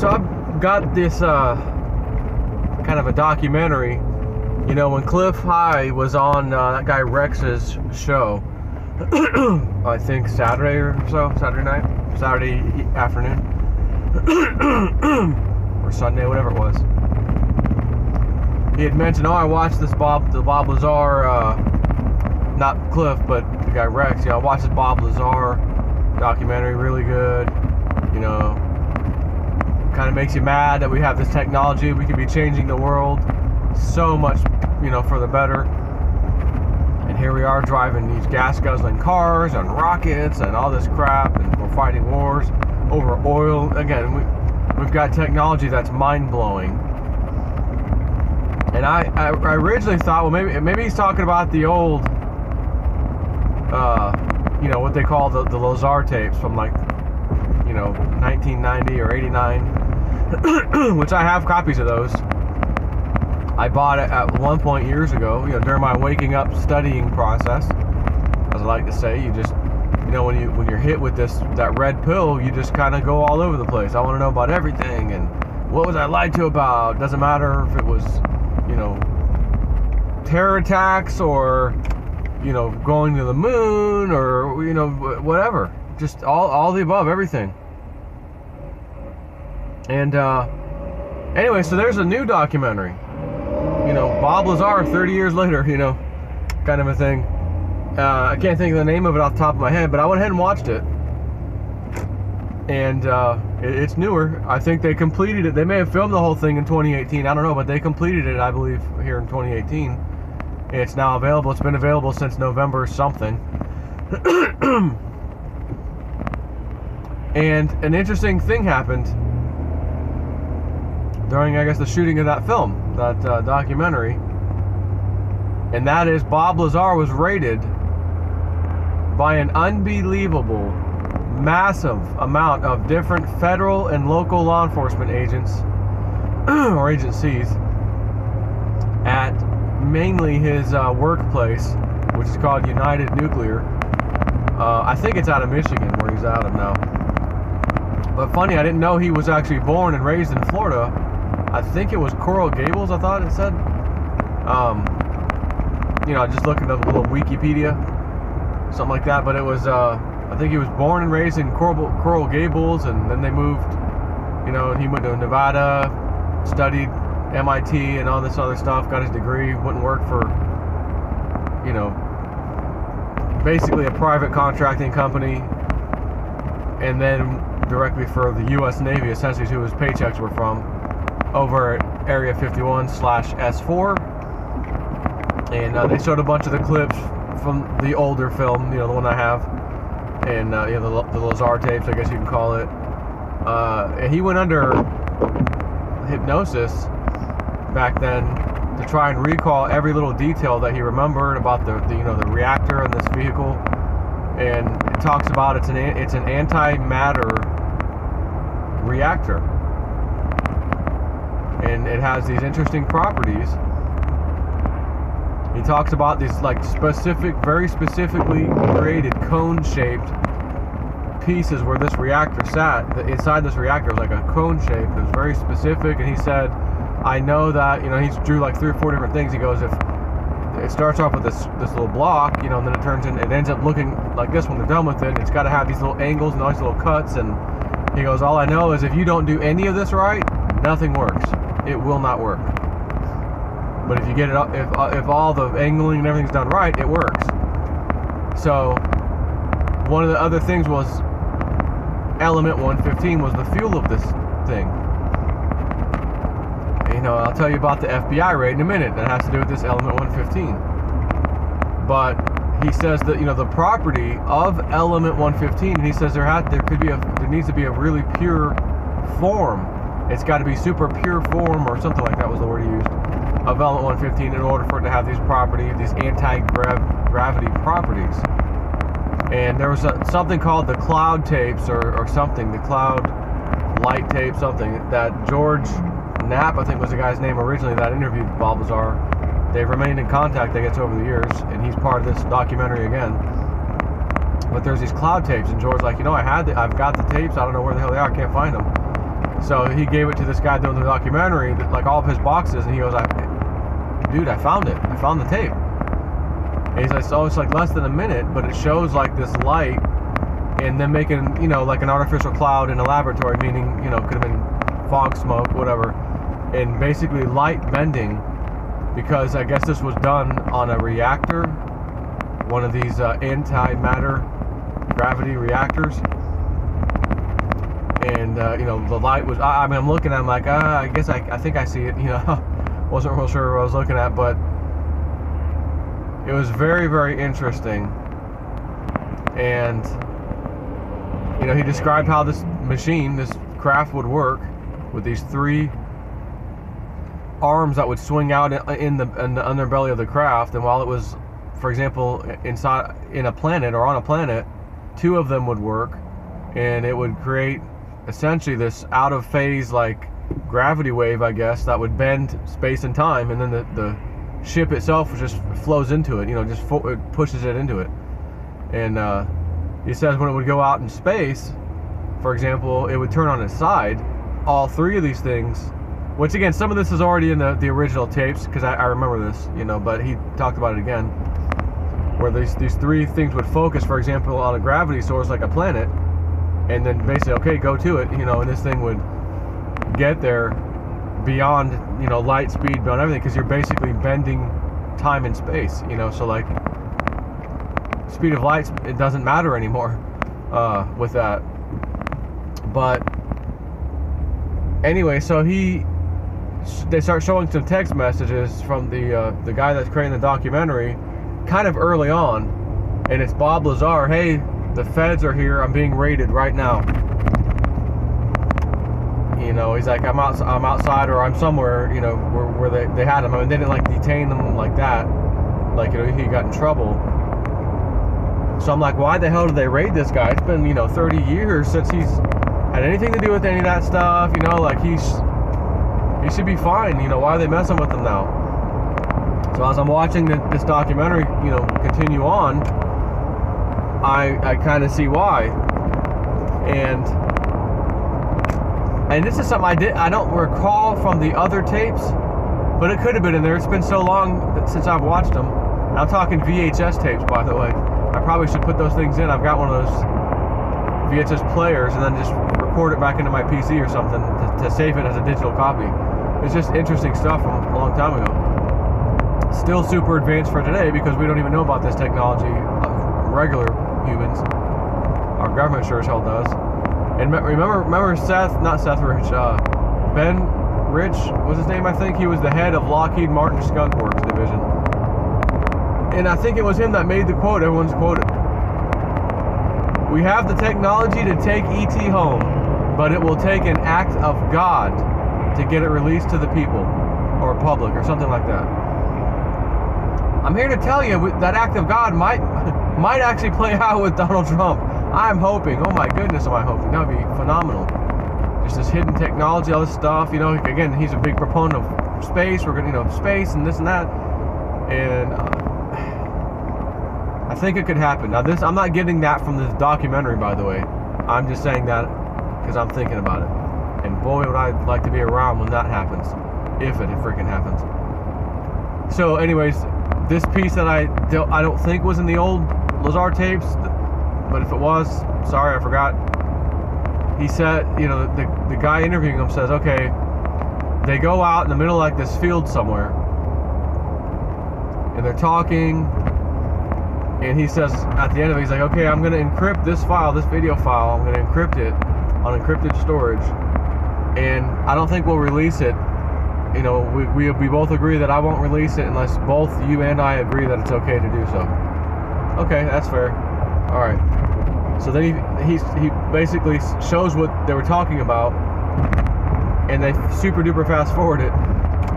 so I've got this kind of a documentary. You know, when Cliff High was on that guy Rex's show, I think Saturday or so, Saturday afternoon, or Sunday, whatever it was. He had mentioned, I watched the Bob Lazar, not Cliff, but the guy Rex. I watched this Bob Lazar documentary, really good. You know, kind of makes you mad that we have this technology. We could be changing the world so much, you know, for the better. And here we are driving these gas guzzling cars and rockets and all this crap, and we're fighting wars over oil. Again, we've got technology that's mind-blowing. And I originally thought, well, maybe he's talking about the old, you know, what they call the Lazar tapes from, like, you know, 1990 or 89, which I have copies of those. I bought it at one point years ago, you know, during my waking up studying process. As I like to say, you just, you know, when you're hit with that red pill, you just kind of go all over the place. I want to know about everything, and what was I lied to about? Doesn't matter if it was, you know, terror attacks or, you know, going to the moon or, you know, whatever. Just all the above, everything. And anyway, so there's a new documentary. You know, Bob Lazar 30 years later, you know, kind of a thing. I can't think of the name of it off the top of my head, but I went ahead and watched it. And it's newer. I think they completed it. They may have filmed the whole thing in 2018. I don't know, but they completed it, I believe, here in 2018. And it's now available. It's been available since November something. And an interesting thing happened during, I guess, the shooting of that film, that documentary. And that is, Bob Lazar was raided by an unbelievable, massive amount of different federal and local law enforcement agents or agencies at mainly his workplace, which is called United Nuclear. I think it's out of Michigan, where he's out of now. But funny, I didn't know he was actually born and raised in Florida. I think it was Coral Gables, I thought it said. You know, just looking at a little Wikipedia, something like that. But it was, I think he was born and raised in Coral Gables, and then they moved, you know, and he went to Nevada, studied MIT and all this other stuff, got his degree, wouldn't work for, you know, basically a private contracting company, and then directly for the U.S. Navy, essentially, who his paychecks were from, over at Area 51/S4. And they showed a bunch of the clips from the older film, you know, the one I have, and you know, the Lazar tapes, I guess you can call it. And he went under hypnosis back then to try and recall every little detail that he remembered about the you know, the reactor in this vehicle. And it talks about it's an antimatter reactor, and it has these interesting properties. He talks about these, like, very specifically created cone-shaped pieces where this reactor sat. Inside this reactor was like a cone shape. It was very specific, and he said, I know that, you know, he drew like 3 or 4 different things. He goes, if it starts off with this little block, you know, and then it ends up looking like this when they're done with it, and it's got to have these little angles and all these little cuts. And he goes, all I know is if you don't do any of this right, nothing works. It will not work. But if you get it up, if all the angling and everything's done right, it works. So one of the other things was element 115 was the fuel of this thing. You know, I'll tell you about the FBI raid in a minute that has to do with this element 115. But he says that, you know, the property of element 115, and he says there needs to be a really pure form. It's got to be super pure form, or something like that was the word he used, of element 115 in order for it to have these properties, these anti-gravity properties. And there was something called the cloud tapes or something, the cloud light tape, something, that George Knapp, I think was the guy's name originally, that interviewed Bob Lazar. They've remained in contact, I guess, over the years, and he's part of this documentary again. But there's these cloud tapes, and George's like, you know, I've got the tapes, I don't know where the hell they are, I can't find them. So he gave it to this guy doing the documentary, like all of his boxes, and he goes, dude, I found it. I found the tape. And he's like, so it's like less than a minute, but it shows like this light and then making, you know, like an artificial cloud in a laboratory, meaning, you know, could have been fog, smoke, whatever, and basically light bending, because I guess this was done on a reactor, one of these antimatter gravity reactors. And you know, the light was, I mean, I'm looking at it, I'm like, I guess I think I see it, you know. Wasn't real sure what I was looking at, but it was very, very interesting. And you know, he described how this machine, this craft would work with these 3 arms that would swing out in the underbelly of the craft. And while it was, for example, inside in a planet or on a planet, 2 of them would work, and it would create essentially this out of phase like gravity wave, I guess, that would bend space and time, and then the ship itself just flows into it, you know, just it pushes it into it. And he says when it would go out in space, for example, it would turn on its side. All 3 of these things, which again, some of this is already in the original tapes, because I remember this, you know, but he talked about it again, where these 3 things would focus, for example, on a gravity source like a planet, and then basically, okay, go to it, you know, and this thing would get there beyond, you know, light speed, beyond everything, because you're basically bending time and space, you know. So like speed of light, it doesn't matter anymore with that. But anyway, so they start showing some text messages from the guy that's creating the documentary kind of early on, and it's Bob Lazar. Hey, the feds are here, I'm being raided right now. You know, he's like, I'm outside, or I'm somewhere, you know, where they had him. I mean, they didn't like detain him like that, like, you know, he got in trouble. So I'm like, why the hell did they raid this guy? It's been, you know, 30 years since he's had anything to do with any of that stuff, you know, like he should be fine, you know, why are they messing with him now? So as I'm watching this documentary, you know, continue on, I kind of see why. And this is something I don't recall from the other tapes, but it could have been in there. It's been so long since I've watched them. I'm talking VHS tapes, by the way. I probably should put those things in. I've got one of those VHS players, and then just record it back into my PC or something to save it as a digital copy. It's just interesting stuff from a long time ago. Still super advanced for today, because we don't even know about this technology, regular humans. Our government sure as hell does. And remember Seth, not Seth Rich, Ben Rich was his name, I think. He was the head of Lockheed Martin Skunk Works division. And I think it was him that made the quote everyone's quoted. We have the technology to take ET home, but it will take an act of God to get it released to the people, or public, or something like that. I'm here to tell you that act of God might actually play out with Donald Trump. I'm hoping. Oh my goodness, am I hoping? That would be phenomenal. Just this hidden technology, all this stuff. You know, again, he's a big proponent of space. We're gonna, you know, space and this and that. And I think it could happen. Now, I'm not getting that from this documentary, by the way. I'm just saying that because I'm thinking about it. And boy, would I like to be around when that happens, if it freaking happens. So, anyways, this piece that I don't think was in the old Lazar tapes. But if it was, sorry, I forgot. He said, you know, the guy interviewing him says, okay, they go out in the middle of like this field somewhere, and they're talking, and he says at the end of it, he's like, okay, I'm going to encrypt this file, this video file, I'm going to encrypt it on encrypted storage, and I don't think we'll release it. You know, we both agree that I won't release it unless both you and I agree that it's okay to do so. Okay, that's fair. All right. So then he basically shows what they were talking about, and they super duper fast forward it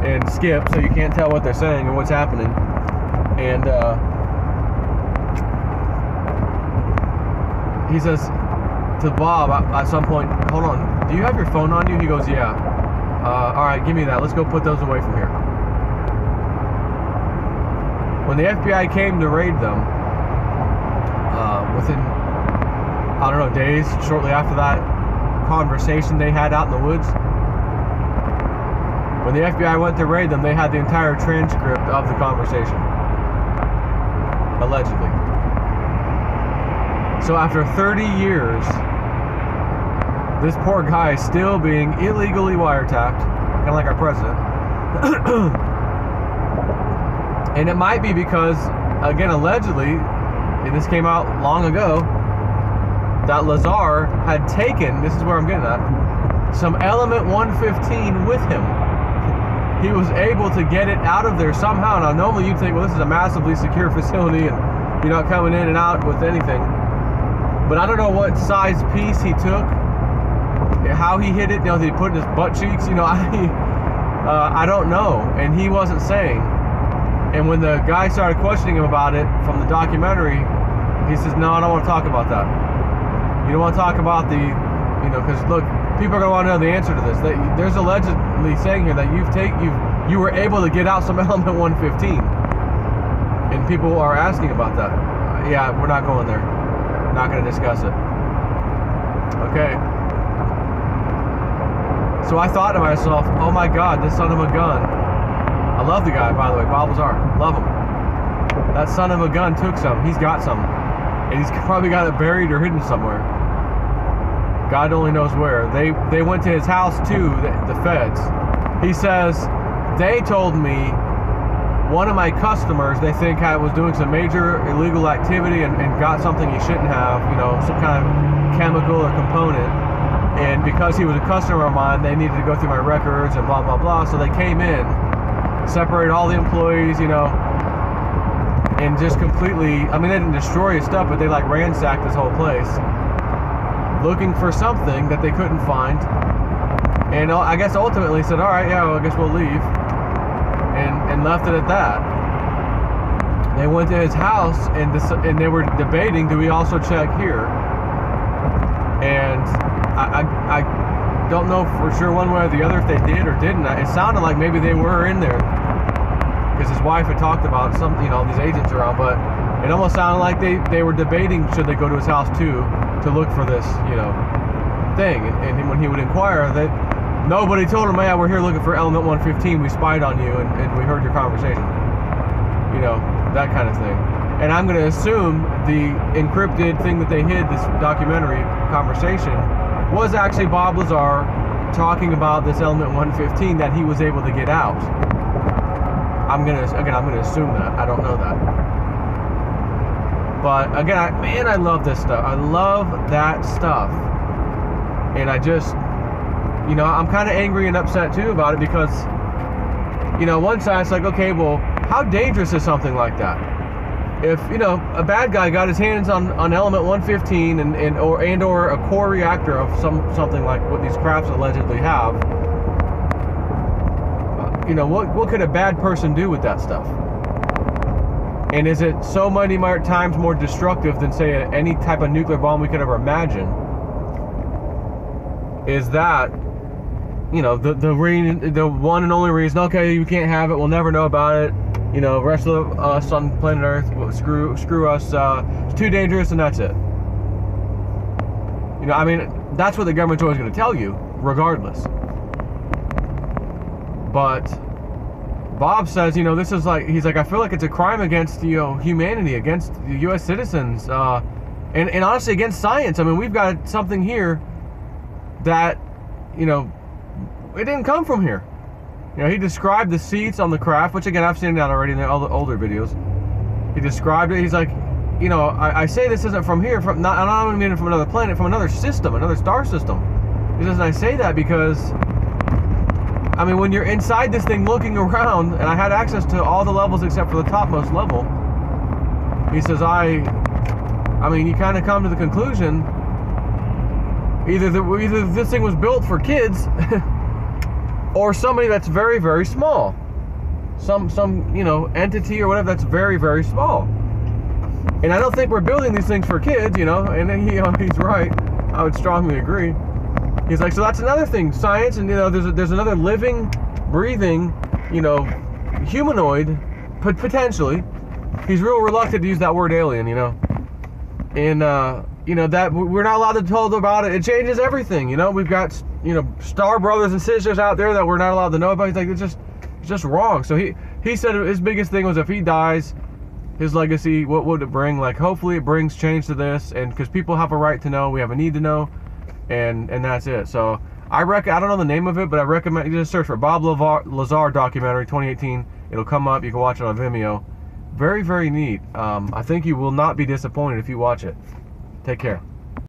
and skip, so you can't tell what they're saying or what's happening. And he says to Bob at some point, hold on, do you have your phone on you? He goes, yeah. All right, give me that. Let's go put those away from here. When the FBI came to raid them, within, I don't know, days shortly after that, conversation they had out in the woods. When the FBI went to raid them, they had the entire transcript of the conversation. Allegedly. So after 30 years, this poor guy is still being illegally wiretapped, kind of like our president. And it might be because, again, allegedly, and this came out long ago, that Lazar had taken, this is where I'm getting at, some element 115 with him. He was able to get it out of there somehow. Now, normally you'd think, well, this is a massively secure facility and you're not coming in and out with anything. But I don't know what size piece he took, how he hid it, you know, did he put it in his butt cheeks? You know, I don't know. And he wasn't saying. And when the guy started questioning him about it from the documentary, he says, no, I don't want to talk about that. You don't want to talk about the, you know, because look, people are going to want to know the answer to this. There's allegedly saying here that you were able to get out some element 115. And people are asking about that. Yeah, we're not going there. Not going to discuss it. Okay. So I thought to myself, oh my God, this son of a gun. I love the guy, by the way, Bob Lazar. Love him. That son of a gun took some. He's got some. And he's probably got it buried or hidden somewhere. God only knows where. They went to his house too, the feds. He says, they told me one of my customers, they think was doing some major illegal activity and got something he shouldn't have, you know, some kind of chemical or component. And because he was a customer of mine, they needed to go through my records and blah, blah, blah. So they came in, separated all the employees, you know, and just completely, I mean, they didn't destroy his stuff, but they like ransacked this whole place, looking for something that they couldn't find. And I guess ultimately said, all right, yeah, well, I guess we'll leave. And left it at that. They went to his house and they were debating, do we also check here? And I don't know for sure one way or the other if they did or didn't. It sounded like maybe they were in there because his wife had talked about some, you know, these agents around, but it almost sounded like they were debating should they go to his house too to look for this, you know, thing. And when he would inquire, that nobody told him, yeah, we're here looking for element 115, we spied on you and we heard your conversation, you know, that kind of thing. And I'm going to assume the encrypted thing that they hid, this documentary conversation, was actually Bob Lazar talking about this element 115 that he was able to get out. I'm going to assume that. I don't know that. But again, I love this stuff. I love that stuff. And I just, you know, I'm kind of angry and upset too about it because, you know, one side it's like, okay, well, how dangerous is something like that? If, you know, a bad guy got his hands on element 115 or a core reactor of something like what these crafts allegedly have, you know, what could a bad person do with that stuff? And is it so many more times more destructive than, say, any type of nuclear bomb we could ever imagine? Is that, you know, the one and only reason, okay, you can't have it, we'll never know about it, you know, rest of us on planet Earth, well, screw us, it's too dangerous and that's it. You know, I mean, that's what the government's always going to tell you, regardless. But Bob says, you know, this is like, he's like, I feel like it's a crime against, you know, humanity, against the U.S. citizens, and honestly against science. I mean, we've got something here that, you know, it didn't come from here. You know, he described the seats on the craft, which again, I've seen that already in all the older videos. He described it. He's like, you know, I say this isn't from here, I don't mean it from another planet, from another system, another star system. He says, and I say that because, I mean, when you're inside this thing looking around, and I had access to all the levels except for the topmost level, he says, I mean, you kind of come to the conclusion, either this thing was built for kids, or somebody that's very, very small. Some you know, entity or whatever that's very, very small. And I don't think we're building these things for kids, you know, and then he's right. I would strongly agree. He's like, so that's another thing, science, and you know, there's another living, breathing, you know, humanoid, potentially. He's real reluctant to use that word alien, you know. And you know, that we're not allowed to tell them about it. It changes everything, you know. We've got, you know, star brothers and sisters out there that we're not allowed to know about. He's like, it's just wrong. So he said his biggest thing was if he dies, his legacy, what would it bring? Like, hopefully it brings change to this, and because people have a right to know, we have a need to know, and that's it. So I don't know the name of it, but I recommend you just search for Bob Lazar documentary 2018. It'll come up. You can watch it on Vimeo. Very, very neat. I think you will not be disappointed if you watch it. Take care.